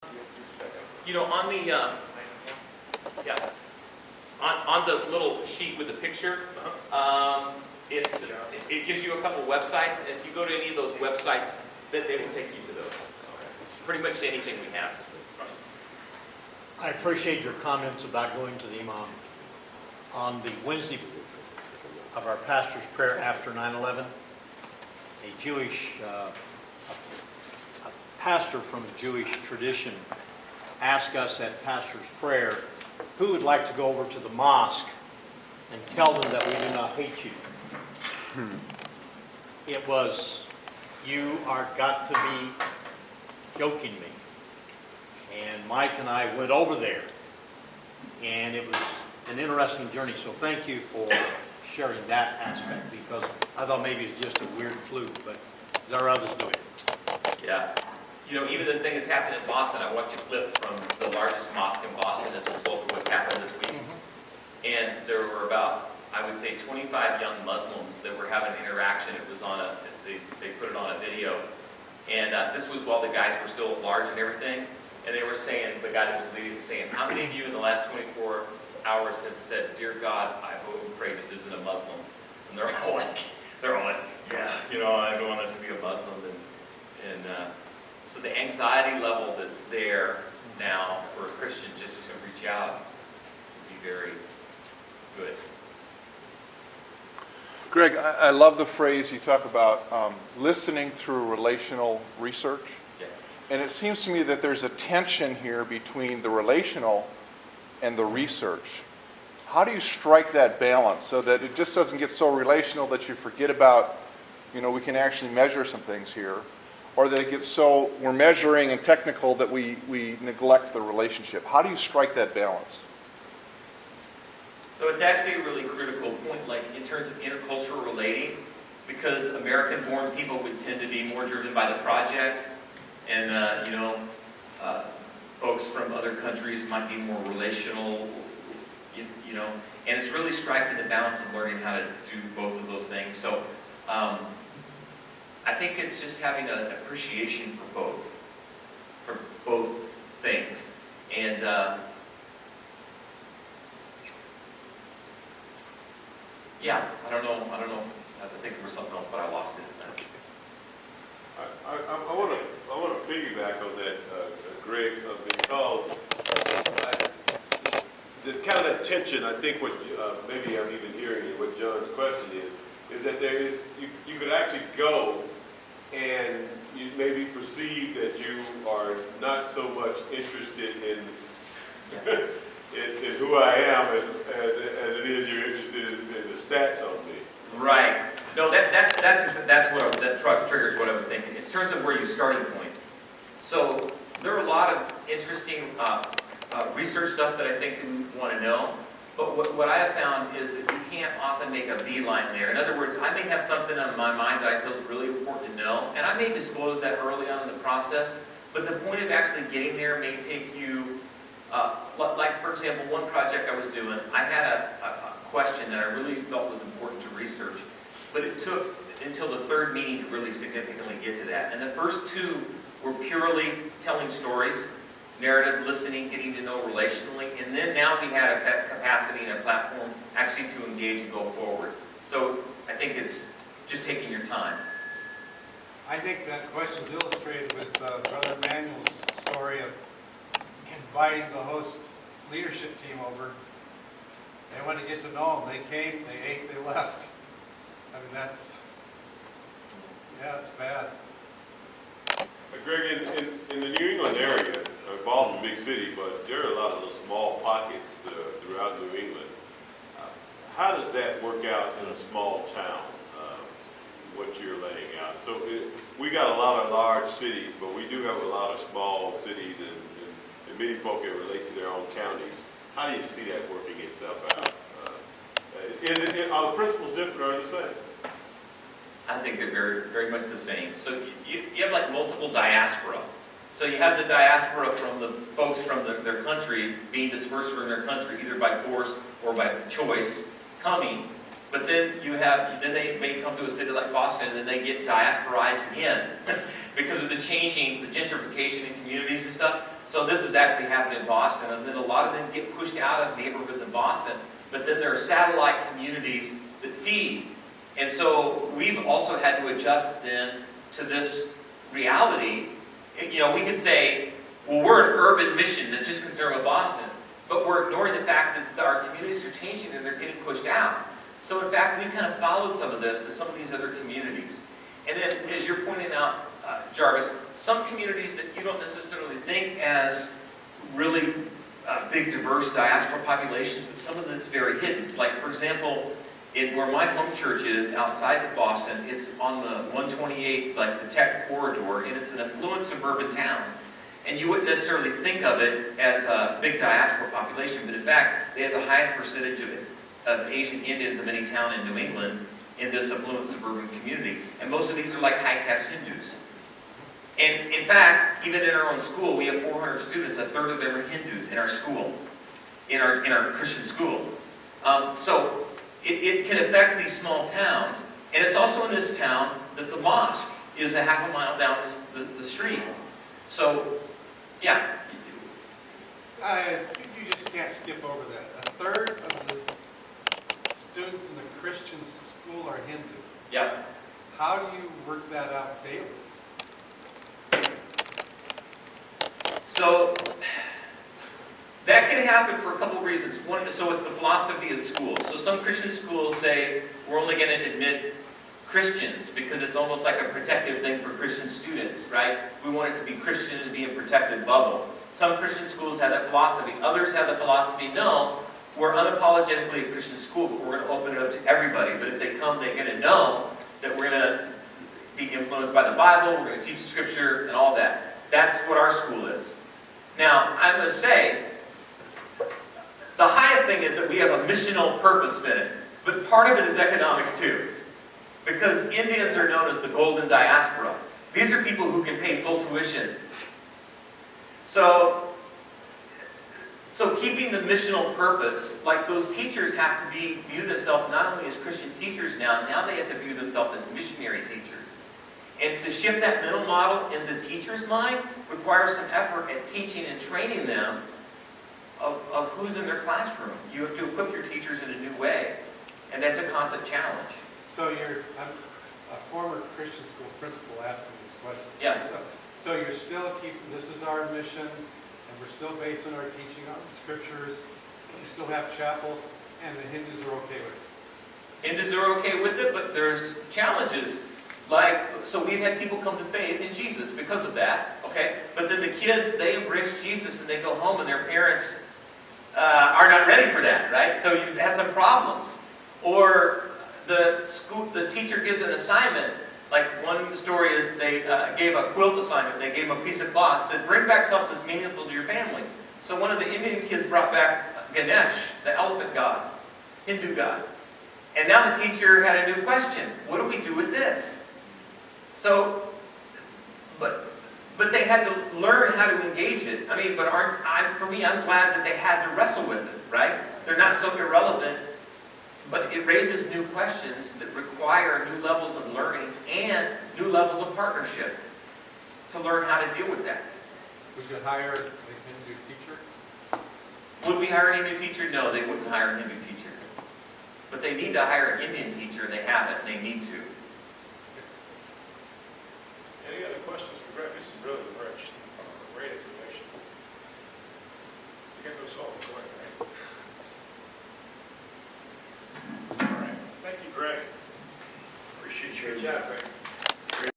You know, on the yeah, on the little sheet with the picture, it gives you a couple websites, and if you go to any of those websites, then they will take you to those. Pretty much anything we have. I appreciate your comments about going to the imam. On the Wednesday of our pastor's prayer after 9/11, a Jewish a pastor from a Jewish tradition asked us at pastor's prayer, who would like to go over to the mosque and tell them that we do not hate you? It was, you are got to be joking me. And Mike and I went over there, and it was an interesting journey. So thank you for sharing that aspect, because I thought maybe it's just a weird fluke, but there are others doing it. Yeah. You know, even this thing that's happened in Boston, I watched a clip from the largest mosque in Boston as a result of what's happened this week. And there were about, I would say, 25 young Muslims that were having an interaction. It was on they put it on a video. And this was while the guys were still at large and everything. And they were saying, the guy that was leading was saying, how many of you in the last 24 hours have said, "Dear God, I hope and pray this isn't a Muslim"? And they're all like, yeah, you know, I don't want it to be a Muslim. And so the anxiety level that's there now for a Christian just to reach out would be very good. Greg, I love the phrase you talk about listening through relational research. Yeah. And it seems to me that there's a tension here between the relational and the research. How do you strike that balance so that it just doesn't get so relational that you forget about, you know, we can actually measure some things here, or that it gets so we're measuring and technical that we neglect the relationship? How do you strike that balance? So it's actually a really critical point, like in terms of intercultural relating, because American-born people would tend to be more driven by the project, and folks from other countries might be more relational, you know, and it's really striking the balance of learning how to do both of those things. So I think it's just having an appreciation for both things, and yeah, I don't know. I think there was something else, but I lost it. I want to piggyback on that, Greg, because the kind of tension, I think what maybe I'm even hearing in what John's question is that there is you could actually go and you maybe perceive that you are not so much interested in in who I am as it is you're interested in the stats on me. Right. No, that's what that triggers what I was thinking. In terms of where your starting point. So there are a lot of interesting research stuff that I think you want to know. But what I have found is that you can't often make a beeline there. In other words, I may have something on my mind that I feel is really important to know, and I may disclose that early on in the process. But the point of actually getting there may take you, like for example, one project I was doing, I had a question that I really felt was important to research, but it took until the third meeting to really significantly get to that. And the first two were purely telling stories, narrative, listening, getting to know relationally, and then now we had a capacity and a platform actually to engage and go forward. So I think it's just taking your time. I think that question's illustrated with Brother Emmanuel's story of inviting the host leadership team over. They wanted to get to know them. They came, they ate, they left. I mean, it's bad. Greg, in the New England area, Boston, big city, but there are a lot of those small pockets throughout New England. How does that work out in a small town, what you're laying out? So we got a lot of large cities, but we do have a lot of small cities, and many folk that relate to their own counties. How do you see that working itself out? Are the principles different or are they the same? I think they're very, very much the same. So you have like multiple diaspora. So you have the diaspora from the folks from their country being dispersed from their country, either by force or by choice, coming. But then then they may come to a city like Boston, and then they get diasporized again because of the gentrification in communities and stuff. So this has actually happened in Boston, and then a lot of them get pushed out of neighborhoods in Boston, but then there are satellite communities that feed. And so we've also had to adjust then to this reality. You know, we could say, well, we're an urban mission that's just concerned with Boston, but we're ignoring the fact that our communities are changing and they're getting pushed out. So in fact, we kind of followed some of this to some of these other communities. And then, as you're pointing out, Jarvis, some communities that you don't necessarily think as really big, diverse diaspora populations, but some of it's very hidden. Like, for example, where my home church is outside of Boston, it's on the 128, like the tech corridor, and it's an affluent suburban town. And you wouldn't necessarily think of it as a big diaspora population, but in fact, they have the highest percentage of Asian Indians of any town in New England in this affluent suburban community. And most of these are like high-caste Hindus. And in fact, even in our own school, we have 400 students, a third of them are Hindus in our school, in our Christian school. So it can affect these small towns. And it's also in this town that the mosque is a half a mile down the street. So, yeah. You just can't skip over that. A third of the students in the Christian school are Hindu. Yeah. How do you work that out daily? So that can happen for a couple of reasons. One, so it's the philosophy of schools. So some Christian schools say we're only going to admit Christians because it's almost like a protective thing for Christian students, right? We want it to be Christian and be a protected bubble. Some Christian schools have that philosophy. Others have the philosophy, no, we're unapologetically a Christian school, but we're going to open it up to everybody. But if they come, they're going to know that we're going to be influenced by the Bible, we're going to teach Scripture, and all that. That's what our school is. Now, I'm going to say, the highest thing is that we have a missional purpose in it. But part of it is economics too. Because Indians are known as the golden diaspora. These are people who can pay full tuition. So keeping the missional purpose, like those teachers have to view themselves not only as Christian teachers now they have to view themselves as missionary teachers. And to shift that mental model in the teacher's mind requires some effort at teaching and training them of who's in their classroom. You have to equip your teachers in a new way. And that's a constant challenge. So I'm a former Christian school principal asking this question. Yes. So you're still this is our mission, and we're still basing our teaching on the Scriptures. You still have chapel, and the Hindus are okay with it. Hindus are okay with it, but there's challenges. Like, so we've had people come to faith in Jesus because of that, okay? But then the kids, they embrace Jesus and they go home and their parents are not ready for that, right? So you have some problems. Or the teacher gives an assignment. Like one story is they gave a quilt assignment. They gave them a piece of cloth, said, bring back something that's meaningful to your family. So one of the Indian kids brought back Ganesh, the elephant god, Hindu god. And now the teacher had a new question. What do we do with this? So, but they had to learn how to engage it. I mean, for me, I'm glad that they had to wrestle with it, right? They're not so irrelevant, but it raises new questions that require new levels of learning and new levels of partnership to learn how to deal with that. Would you hire a Hindu teacher? Would we hire a Hindu teacher? No, they wouldn't hire a Hindu teacher. But they need to hire an Indian teacher, and they haven't, and they need to. Any other questions for Greg? This is really rich, great information. You got to solve the point, right? All right. Thank you, Greg. Appreciate your Good job, Greg.